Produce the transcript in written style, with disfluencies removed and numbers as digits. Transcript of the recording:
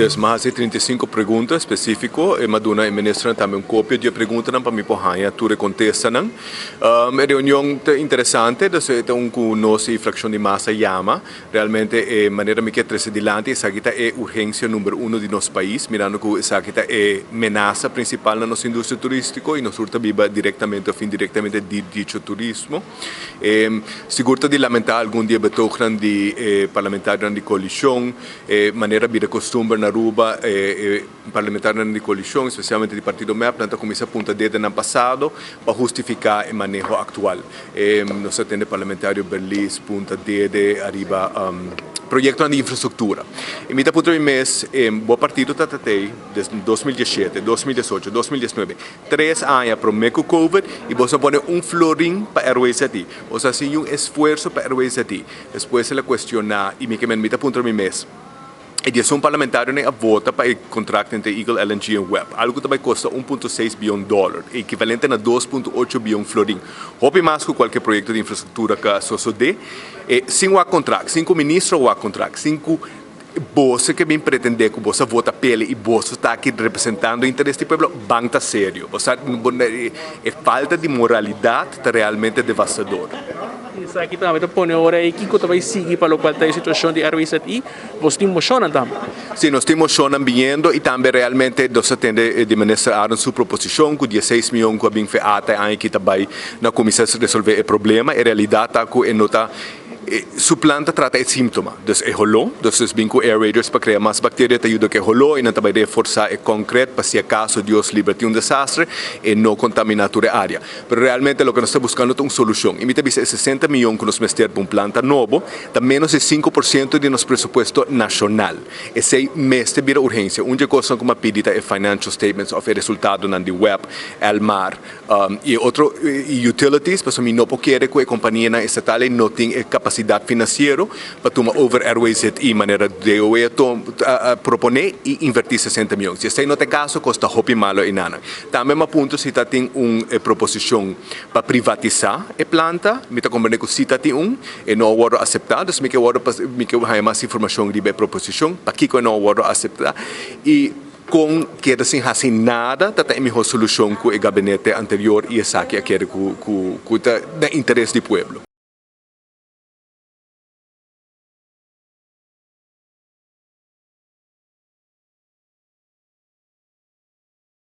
Des más de 35 preguntas específicas, Maduna y ministra también copia de preguntas para mi pohaya, tú le contestan. Reunión interesante, desde no se fracción de masa llama, realmente manera mi que tres adelante, esa quita es urgencia número uno de nuestro país, mirando que esa quita es amenaza principal en nuestra industria turística y nosotros viva directamente o indirectamente de dicho turismo. Seguro de lamentar algún día betogran de parlamentario de coalición, manera de costumbre na Aruba, parlamentar de coalição, especialmente do Partido MEP, planta comissão punta dedo no passado para justificar o manejo atual. Nós temos parlamentário Berlis, punta dedo, arriba projeto de infraestrutura. E me dá por mês, o partido tratei desde 2017, 2018, 2019, 3 anos para o meio Covid e você pone florim para Airways aqui. Ou seja, esforço para Airways aqui. Depois ela questiona e me dá por mês. E é parlamentário que vota para o contrato entre Eagle LNG e Web. Algo que vai custar $1.6 bilhão, equivalente a 2.8 bilhão florim. Houve mais que qualquer projeto de infraestrutura que sucede. 5 contratos, 5 ministros o contrato, 5 você que bem pretende que você vota pele e você está aqui representando o interesse do povo, banca sério. Ou seja, a falta de moralidade é realmente devastadora. Isso aqui também põe agora aí que também sigue para o qual está a situação de Airways aqui, você tem emoção também. Sim, nós temos emoção vindo e também realmente nós temos de ministrar sua proposição com 16 milhões que bem feita aí que também na comissão resolver o problema. A realidade é que nota su planta trata el síntoma, entonces es holó, entonces vinco air raiders para crear más bacterias, te ayuda que holó y no te va a reforzar el concreto para si acaso Dios libre de un desastre y no contaminar tu área. Pero realmente lo que nos está buscando es una solución. Y me dice 60 millones que nos meter para un planta nuevo, da menos del 5% de nuestro presupuesto nacional. Ese mes de urgencia. Una cosa como pedida es financial statements of el resultado en el web, el mar y otro utilities, pues mi no quiere que la compañía estatal no tenga capacidad financiera para tomar over Airways y manera de proponer y invertir 60 millones. Si este no te caso, costa hopi malo y nada. También me apunto si tiene una proposición para privatizar la planta, me está conveniendo que si tiene y no voy a aceptar, entonces me quiero hay más información de la proposición, para que no voy a aceptar. Y com que assim assim nada tá mejor solução que o gabinete anterior e essa que quer que interesse do povo.